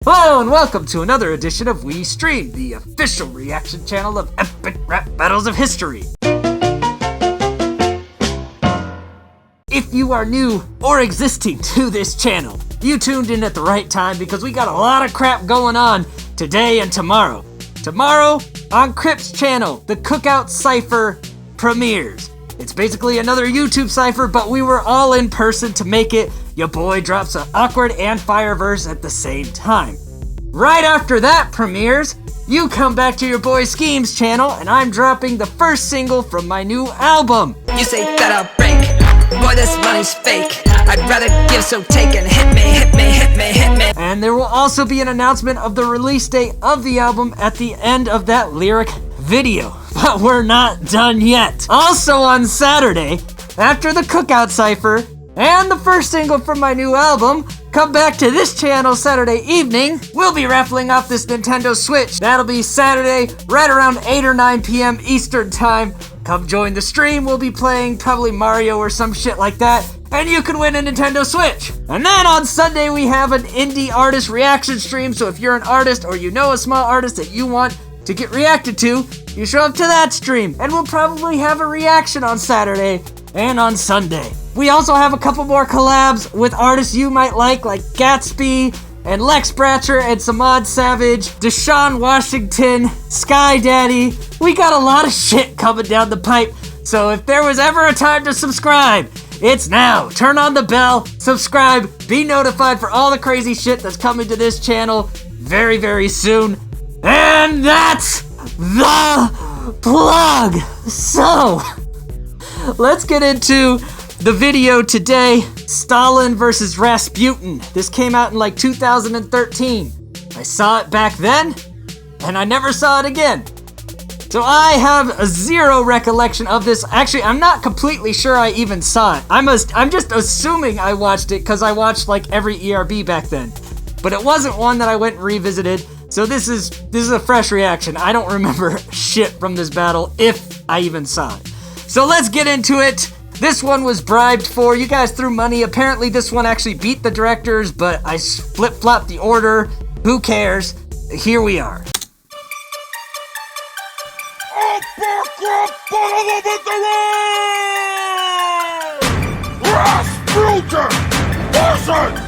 Hello and welcome to another edition of We Stream, the official reaction channel of epic rap battles of history. If you are new or existing to this channel, you tuned in at the right time because we got a lot of crap going on today and tomorrow. Tomorrow, on Crip's channel, the Cookout Cypher premieres. It's basically another YouTube cypher, but we were all in person to make it. Your boy drops an awkward and fire verse at the same time. Right after that premieres, you come back to your boy Skeem's channel, and I'm dropping the first single from my new album. You say that I'll break, boy this money's fake. I'd rather give so take and hit me, hit me, hit me, hit me. And there will also be an announcement of the release date of the album at the end of that lyric video. But we're not done yet. Also on Saturday, after the Cookout Cypher and the first single from my new album, come back to this channel Saturday evening. We'll be raffling off this Nintendo Switch. That'll be Saturday, right around 8 or 9 p.m. Eastern Time. Come join the stream. We'll be playing probably Mario or some shit like that, and you can win a Nintendo Switch. And then on Sunday, we have an indie artist reaction stream, so if you're an artist or you know a small artist that you want to get reacted to, you show up to that stream, and we'll probably have a reaction on Saturday and on Sunday. We also have a couple more collabs with artists you might like Gatsby and Lex Bratcher and Samad Savage, Deshaun Washington, Sky Daddy. We got a lot of shit coming down the pipe, so if there was ever a time to subscribe, it's now. Turn on the bell, subscribe, be notified for all the crazy shit that's coming to this channel very, very soon. And that's the plug. So, let's get into the video today. Stalin versus Rasputin. This came out in like 2013. I saw it back then, and I never saw it again. So I have zero recollection of this. Actually, I'm not completely sure I even saw it. I'm just assuming I watched it because I watched like every ERB back then. But it wasn't one that I went and revisited. So this is a fresh reaction. I don't remember shit from this battle, if I even saw it. So let's get into it. This one was bribed for. You guys threw money. Apparently this one actually beat the directors, but I flip-flopped the order. Who cares? Here we are. Rasputin versus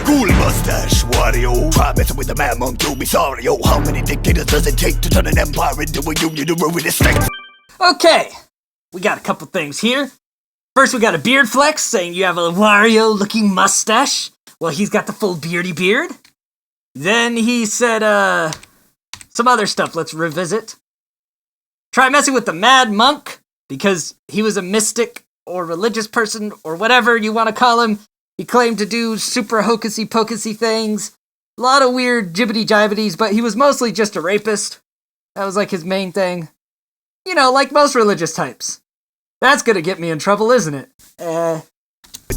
Cool mustache, Wario. Try messing with the man monk, you'll be sorry. Yo, how many dictators does it take to turn an empire into a union to ruin the state? Okay, we got a couple things here. First, we got a beard flex saying you have a Wario-looking mustache. Well, he's got the full beardy beard. Then he said, some other stuff. Let's revisit. Try messing with the mad monk because he was a mystic or religious person or whatever you want to call him. He claimed to do super hocusy-pocusy things. A lot of weird jibbity-jibbities, but he was mostly just a rapist. That was like his main thing. You know, like most religious types. That's gonna get me in trouble, isn't it? The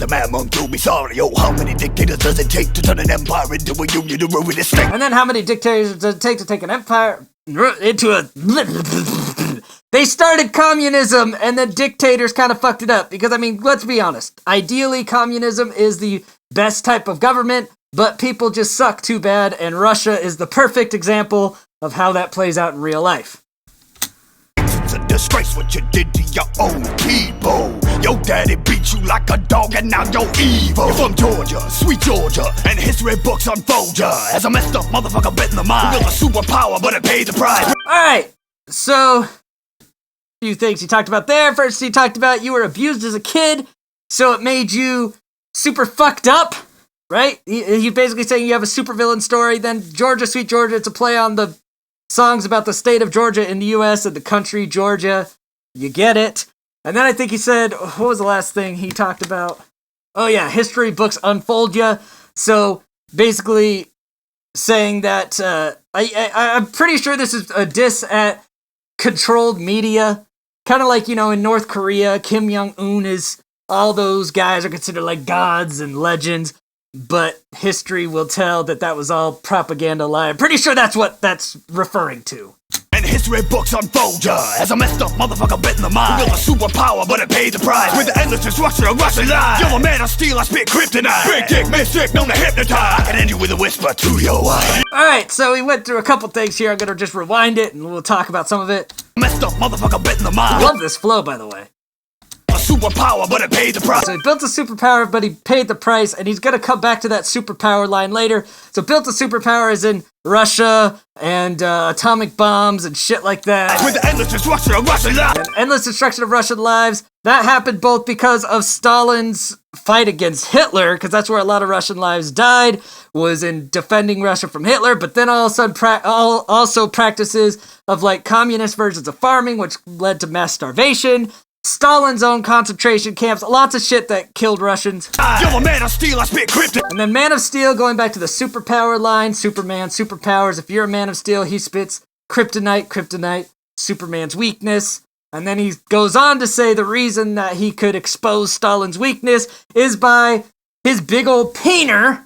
man monk, you'll be sorry. Yo, how many dictators does it take to turn an empire into a union to ruin the state? And then how many dictators does it take to take an empire into a... They started communism, and the dictators kind of fucked it up. Because, I mean, let's be honest. Ideally, communism is the best type of government, but people just suck too bad, and Russia is the perfect example of how that plays out in real life. It's a disgrace what you did to your own people. Your daddy beat you like a dog, and now you're evil. You're from Georgia, sweet Georgia, and history books unfold ya as a messed up motherfucker bit in the mind. You built a superpower, but it paid the price. Alright, so... few things he talked about there. First, he talked about you were abused as a kid, so it made you super fucked up, right? He's basically saying you have a supervillain story. Then Georgia, Sweet Georgia, it's a play on the songs about the state of Georgia in the U.S. and the country Georgia. You get it. And then I think he said, what was the last thing he talked about? Oh yeah, history books unfold ya. So basically saying that I'm pretty sure this is a diss at controlled media. Kind of like, you know, in North Korea, Kim Jong-un is, all those guys are considered like gods and legends, but history will tell that that was all propaganda lie. I'm pretty sure that's what that's referring to. And history books unfold ya as a messed up motherfucker bit in the mind. Built a superpower, but it paid the price with the endless destruction of Russian lies. You're a man of steel, I spit kryptonite. Big dick, mystic, known to hypnotize. I can end you with a whisper to your wife. Alright, so we went through a couple things here. I'm gonna just rewind it and we'll talk about some of it. Messed up motherfucker bit in the mind. I love this flow, by the way. A superpower, but it paid the price. So he built a superpower, but he paid the price, and he's gonna come back to that superpower line later. So built a superpower as in Russia and atomic bombs and shit like that. With the endless destruction of Russian lives. And endless destruction of Russian lives. That happened both because of Stalin's fight against Hitler, because that's where a lot of Russian lives died, was in defending Russia from Hitler, but then all of a sudden also practices of like communist versions of farming, which led to mass starvation. Stalin's own concentration camps, lots of shit that killed Russians. You're a man of steel, I spit kryptonite. And then Man of Steel, going back to the superpower line, Superman, superpowers. If you're a Man of Steel, he spits kryptonite, Superman's weakness. And then he goes on to say the reason that he could expose Stalin's weakness is by his big old peener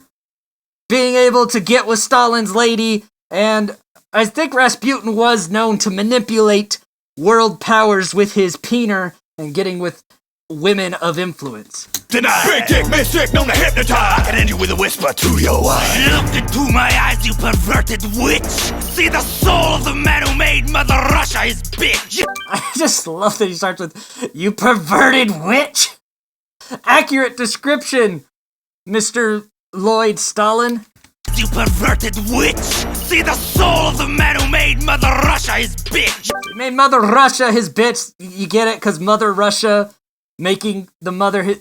being able to get with Stalin's lady. And I think Rasputin was known to manipulate world powers with his peener and getting with women of influence. Deny. Big dick, mystic, known to hypnotize. I can end you with a whisper to your wife. Look into my eyes, you perverted witch. See the soul of the man who made Mother Russia his bitch. I just love that he starts with, "You perverted witch." Accurate description, Mr. Lloyd Stalin. You perverted witch. See the soul of the man who made Mother Russia his bitch. He made Mother Russia his bitch. You get it? Because Mother Russia making the mother his...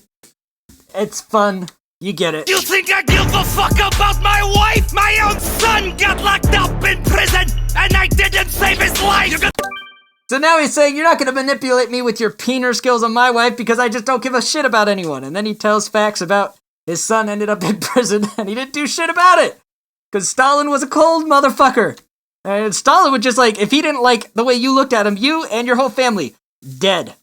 It's fun. You get it. You think I give a fuck about my wife? My own son got locked up in prison, and I didn't save his life. So now he's saying, you're not going to manipulate me with your peener skills on my wife because I just don't give a shit about anyone. And then he tells facts about his son ended up in prison and he didn't do shit about it. Because Stalin was a cold motherfucker. And Stalin would just like, if he didn't like the way you looked at him, you and your whole family, dead.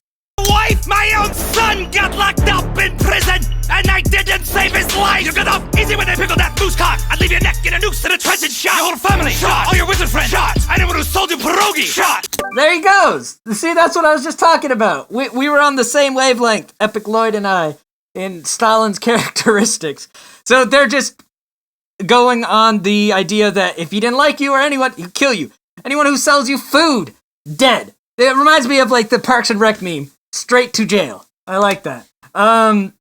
Wife, my own son got locked up in prison, and I didn't save his life. You got off easy when they pickled that moose cock. I'd leave your neck in a noose in a trench and shot. Your whole family, shot. All your wizard friends, shot. Anyone who sold you pierogi, shot. There he goes. See, that's what I was just talking about. We were on the same wavelength, Epic Lloyd and I, in Stalin's characteristics. So they're just going on the idea that if he didn't like you or anyone, he'd kill you. Anyone who sells you food, dead. It reminds me of like the Parks and Rec meme. Straight to jail. I like that. And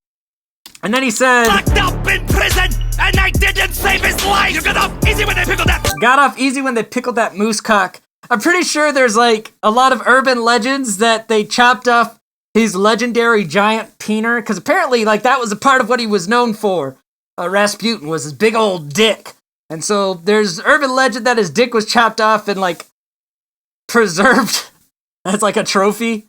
then he said, locked up in prison, and I didn't save his life. You got off easy when they pickled that. Got off easy when they pickled that moose cock. I'm pretty sure there's like a lot of urban legends that they chopped off his legendary giant peener, because apparently like that was a part of what he was known for. Rasputin was his big old dick. And so there's urban legend that his dick was chopped off and like preserved as like a trophy.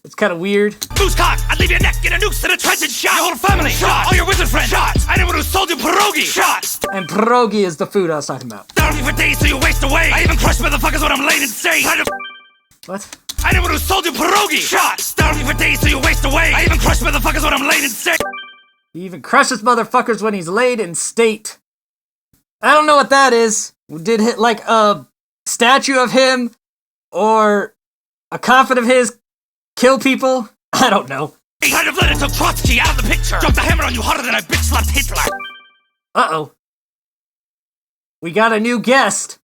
It's kind of weird. Moose cock, I'd leave your neck in a noose in a trench and shot. Your whole family, shot. All your wizard friends, shot. Anyone who sold you pierogi, shot. And pierogi is the food I was talking about. Starving for days so you waste away. I even crush motherfuckers when I'm laying in state. What? Anyone who sold you pierogi, shot. Starving for days so you waste away. I even crush motherfuckers when I'm laying in state. He even crushes motherfuckers when he's laid in state. I don't know what that is. Did hit like a statue of him or a coffin of his kill people? I don't know. Kind of let it took Trotsky out of the picture. Dropped the hammer on you harder than I bitch slapped Hitler. Uh-oh. We got a new guest.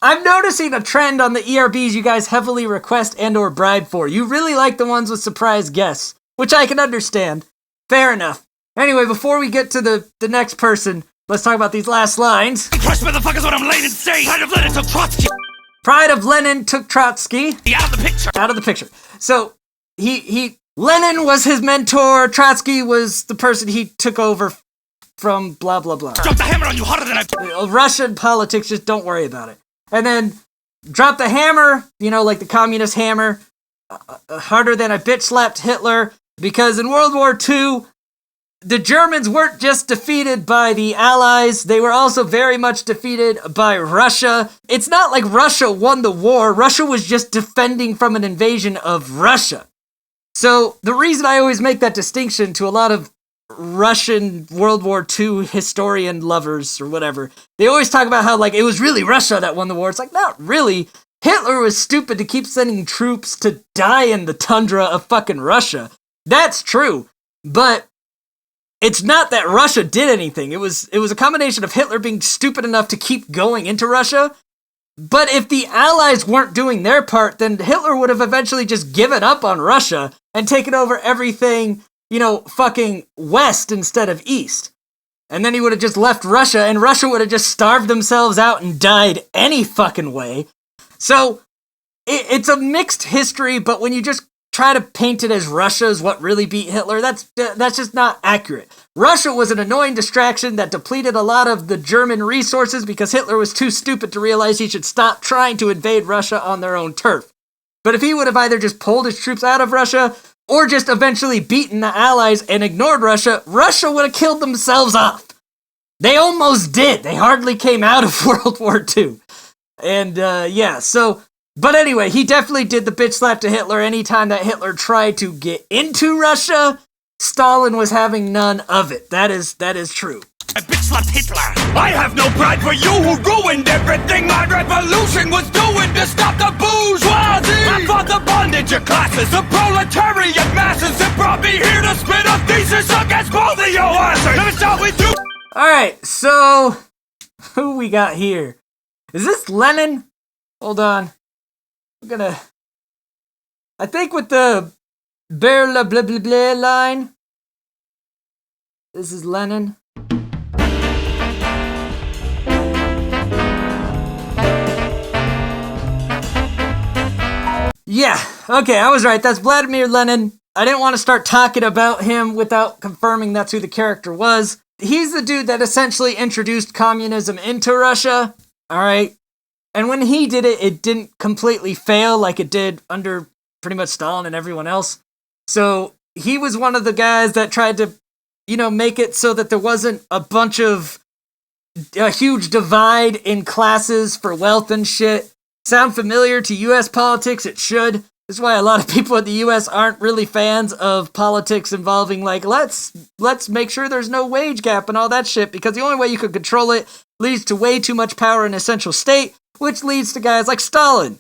I'm noticing a trend on the ERBs you guys heavily request and or bribe for. You really like the ones with surprise guests, which I can understand. Fair enough. Anyway, before we get to the next person, let's talk about these last lines. Crush motherfuckers when I'm laying in state. Kind of let it took Trotsky. Pride of Lenin took Trotsky out of the picture. Out of the picture. So Lenin was his mentor. Trotsky was the person he took over from blah, blah, blah. Drop the hammer on you harder than I... Russian politics, just don't worry about it. And then drop the hammer, you know, like the communist hammer, harder than I bitch slapped Hitler. Because in World War II, the Germans weren't just defeated by the Allies, they were also very much defeated by Russia. It's not like Russia won the war, Russia was just defending from an invasion of Russia. So the reason I always make that distinction to a lot of Russian World War II historian lovers or whatever, they always talk about how like it was really Russia that won the war. It's like, not really. Hitler was stupid to keep sending troops to die in the tundra of fucking Russia. That's true. But it's not that Russia did anything. It was a combination of Hitler being stupid enough to keep going into Russia. But if the Allies weren't doing their part, then Hitler would have eventually just given up on Russia and taken over everything, fucking west instead of east. And then he would have just left Russia, and Russia would have just starved themselves out and died any fucking way. So, it's a mixed history, but when you just try to paint it as Russia is what really beat Hitler, that's just not accurate. Russia was an annoying distraction that depleted a lot of the German resources because Hitler was too stupid to realize he should stop trying to invade Russia on their own turf. But if he would have either just pulled his troops out of Russia or just eventually beaten the Allies and ignored Russia, Russia would have killed themselves off. They almost did. They hardly came out of World War II. And, but anyway, he definitely did the bitch slap to Hitler anytime that Hitler tried to get into Russia. Stalin was having none of it. That is true. I bitch slapped Hitler. I have no pride for you who ruined everything my revolution was doing to stop the bourgeoisie. I fought the bondage of classes, the proletariat masses that brought me here to spit a thesis against both of your asses. Let me start with you. Alright, so who we got here? Is this Lenin? Hold on. I think with the bear la blah blah blah line, this is Lenin. Yeah, okay, I was right. That's Vladimir Lenin. I didn't want to start talking about him without confirming that's who the character was. He's the dude that essentially introduced communism into Russia. Alright. And when he did it, it didn't completely fail like it did under pretty much Stalin and everyone else. So he was one of the guys that tried to, make it so that there wasn't a huge divide in classes for wealth and shit. Sound familiar to U.S. politics? It should. This is why a lot of people in the U.S. aren't really fans of politics involving, let's make sure there's no wage gap and all that shit, because the only way you could control it leads to way too much power in a central state, which leads to guys like Stalin.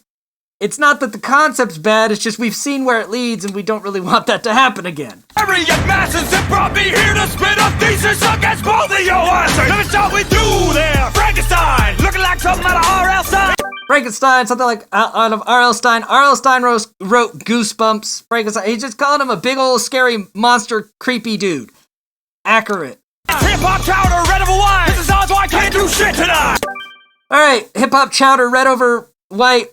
It's not that the concept's bad, it's just we've seen where it leads and we don't really want that to happen again. Masses that brought me here to spit a thesis against both of your asses. Let me start with you there, Frankenstein, looking like something out of R.L. Stein. Frankenstein, something like out of R.L. Stein. R.L. Stein wrote Goosebumps. Frankenstein, he just called him a big old scary monster creepy dude. Accurate. Hip-hop chowder, red over white. This is odds why I can't do shit tonight. Alright, hip-hop chowder, red over white.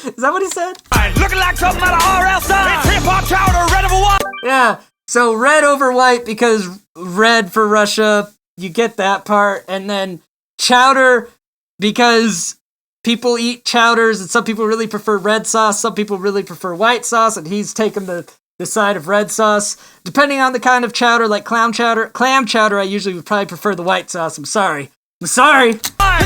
Is that what he said? Looking like something out of R.L. Stein. It's hip-hop chowder, red over white. Yeah, so red over white because red for Russia, you get that part. And then chowder because people eat chowders and some people really prefer red sauce, some people really prefer white sauce, and he's taken the side of red sauce. Depending on the kind of chowder, like clam chowder, I usually would probably prefer the white sauce. I'm sorry. This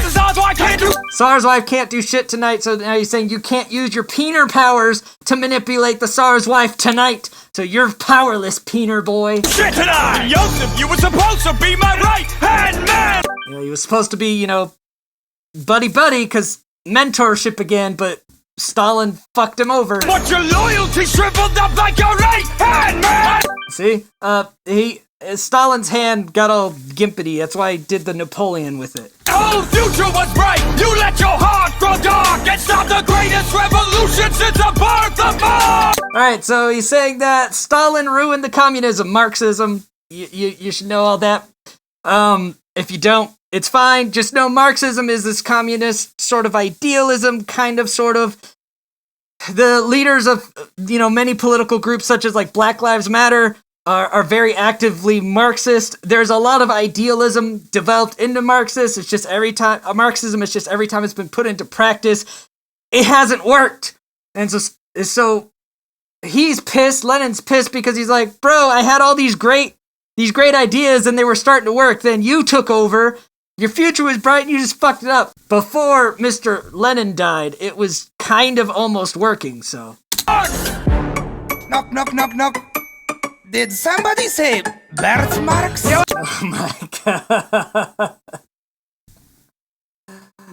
is Tsar's wife can't do. Tsar's wife can't do shit tonight, so now you're saying you can't use your peener powers to manipulate the Tsar's wife tonight. So you're powerless, peener boy. Shit tonight! Joseph, you were supposed to be my right-hand man! Yeah, he was supposed to be, buddy-buddy, because mentorship again, but Stalin fucked him over. But your loyalty shriveled up like your right-hand man! See? Stalin's hand got all gimpity, that's why he did the Napoleon with it. The whole future was bright, you let your heart grow dark and stop the greatest revolution since the birth of Marx! Alright, so he's saying that Stalin ruined the communism, Marxism. You should know all that. If you don't, it's fine. Just know Marxism is this communist sort of idealism, kind of, sort of. The leaders of, many political groups, such as like Black Lives Matter, are very actively Marxist. There's a lot of idealism developed into Marxism. It's just every time it's been put into practice, it hasn't worked. And so he's pissed. Lenin's pissed because he's like, bro, I had all these great ideas and they were starting to work. Then you took over. Your future was bright and you just fucked it up. Before Mr. Lenin died, it was kind of almost working, so. Knock, knock, knock, knock. Did somebody say Bert Marx? Oh my god.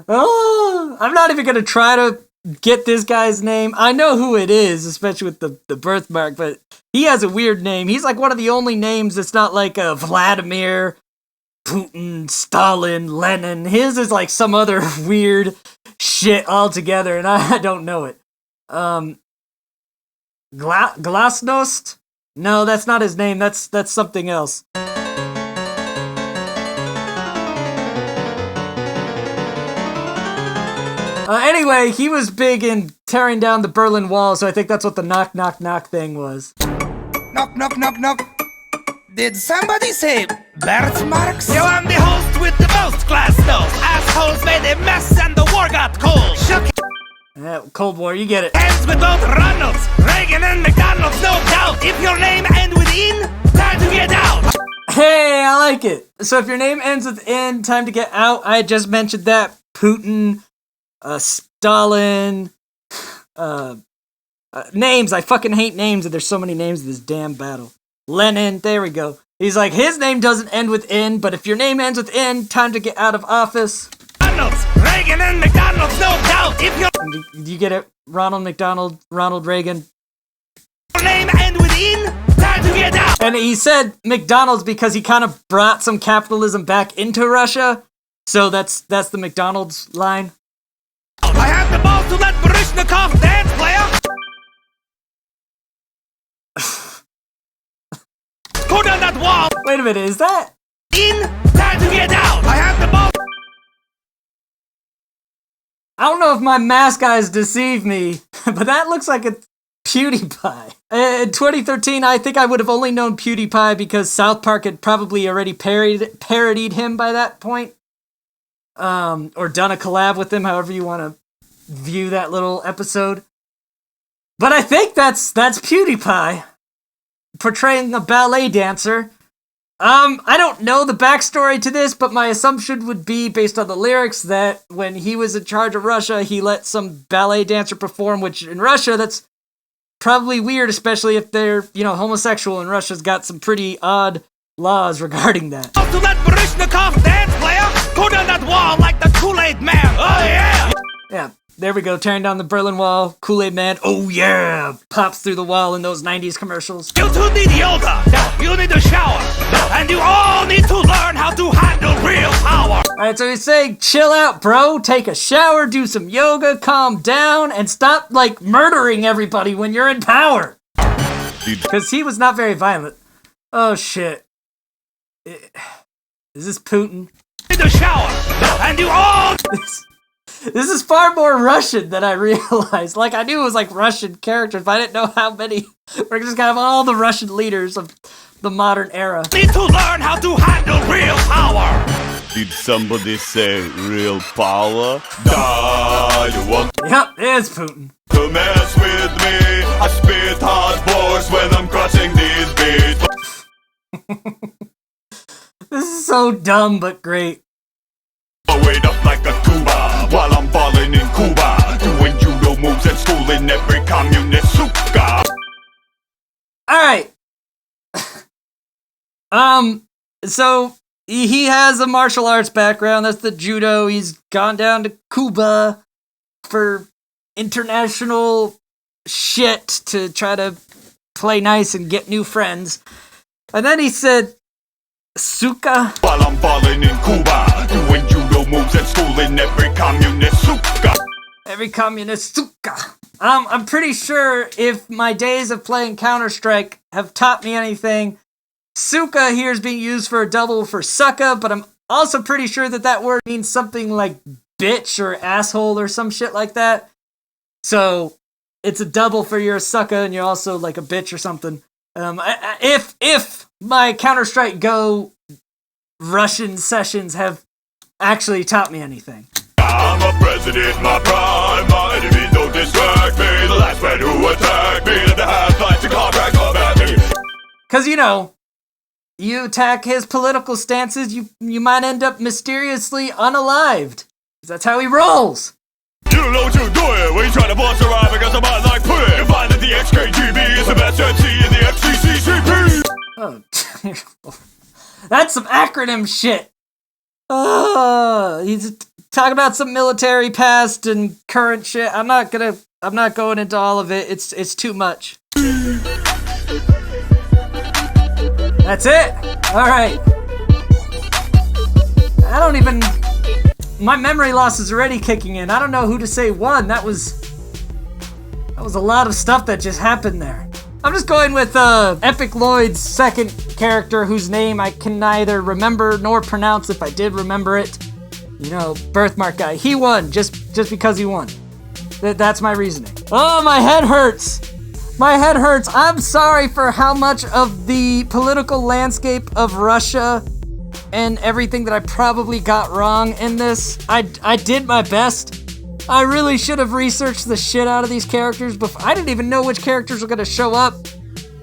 Oh, I'm not even gonna try to get this guy's name. I know who it is, especially with the birthmark, but he has a weird name. He's like one of the only names that's not like a Vladimir, Putin, Stalin, Lenin. His is like some other weird shit altogether, and I don't know it. Glasnost? No, that's not his name. That's something else. Anyway, he was big in tearing down the Berlin Wall, so I think that's what the knock, knock, knock thing was. Knock, knock, knock, knock. Did somebody say birthmarks? Yo, I'm the host with the most glass nose. Assholes made a mess and the war got cold. Shook Yeah, Cold War, you get it. hands with both Ronalds, Reagan and McDonald's, no doubt. If your name ends with in, time to get out. Hey, I like it. So if your name ends with N, time to get out. I had just mentioned that. Putin, Stalin, names. I fucking hate names, and there's so many names in this damn battle. Lenin, there we go. He's like, his name doesn't end with N, but if your name ends with N, time to get out of office. McDonald's, Reagan and McDonald's, no doubt. If your Do you get it? Ronald McDonald, Ronald Reagan. name ends with in, time to get out. And he said McDonald's because he kind of brought some capitalism back into Russia. So that's the McDonald's line. I have the balls to let Baryshnikov dance, player. Go down that wall. Wait a minute, is that? In, time to get out. I have the balls. I don't know if my mask eyes deceive me, but that looks like a PewDiePie. In 2013, I think I would have only known PewDiePie because South Park had probably already parodied him by that point. Or done a collab with him, however you want to view that little episode. But I think that's PewDiePie portraying a ballet dancer. I don't know the backstory to this, but my assumption would be, based on the lyrics, that when he was in charge of Russia, he let some ballet dancer perform, which in Russia, that's probably weird, especially if they're, homosexual, and Russia's got some pretty odd laws regarding that. To let Baryshnikov dance, player. Go down that wall like the Kool-Aid man. Oh yeah. Yeah, there we go, tearing down the Berlin Wall, Kool-Aid Man, oh yeah, pops through the wall in those 90s commercials. You two need yoga. You need a shower. And you all need to learn how to handle real power. Alright, so he's saying, chill out, bro, take a shower, do some yoga, calm down, and stop, murdering everybody when you're in power. Because he was not very violent. Oh, shit. Is this Putin? Need a shower. And you all... This is far more Russian than I realized. I knew it was Russian characters, but I didn't know how many. We're just gonna have all the Russian leaders of the modern era. Need to learn how to handle real power. Did somebody say real power? You want Yep, it's Putin. to mess with me? I spit hard bars when I'm crushing these beats. This is so dumb, but great. I wait up like a tuba while I'm balling in Cuba, doing judo moves and schooling every communist suka. Alright. So he has a martial arts background. That's the judo. He's gone down to Cuba for international shit to try to play nice and get new friends. And then he said, suka. While I'm balling in Cuba, doing judo moves and schooling every communist suka. Every communist suka. I'm pretty sure if my days of playing Counter-Strike have taught me anything, suka here is being used for a double for sucka, but I'm also pretty sure that word means something like bitch or asshole or some shit like that. So it's a double for you're a sucka and you're also like a bitch or something. If my Counter-Strike Go Russian sessions have actually taught me anything. I'm a president, my prime, my enemies don't distract me. The last man who attacked me, let the half-lights and contract come at me. Cause you attack his political stances, you might end up mysteriously unalived. 'Cause that's how he rolls. You don't know what you're doing when you try to bust a rhyme because I'm out like pudding. You find that the XKGB is the best MC in the FCCCP. Oh, that's some acronym shit. He's talk about some military past and current shit. I'm not going into all of it. It's too much. That's it. All right. My memory loss is already kicking in. I don't know who to say won. That was a lot of stuff that just happened there. I'm just going with Epic Lloyd's second character, whose name I can neither remember nor pronounce if I did remember it. You know, birthmark guy. He won just because he won. That's my reasoning. Oh, my head hurts. My head hurts. I'm sorry for how much of the political landscape of Russia and everything that I probably got wrong in this. I did my best. I really should have researched the shit out of these characters before. I didn't even know which characters were going to show up.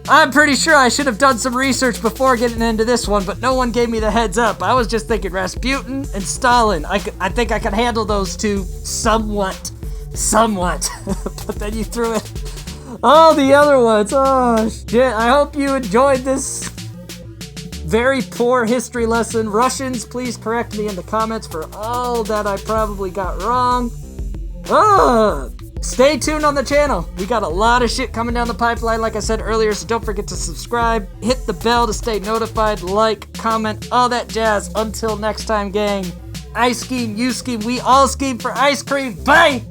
I'm pretty sure I should have done some research before getting into this one, but no one gave me the heads up. I was just thinking Rasputin and Stalin. I think I could handle those two somewhat. But then you threw it. All the other ones. Oh, shit. I hope you enjoyed this very poor history lesson. Russians, please correct me in the comments for all that I probably got wrong. Stay tuned on the channel. We got a lot of shit coming down the pipeline, like I said earlier, so don't forget to subscribe, hit the bell to stay notified, like, comment, all that jazz. Until next time, gang. I scheme, you scheme, we all scheme for ice cream. Bye!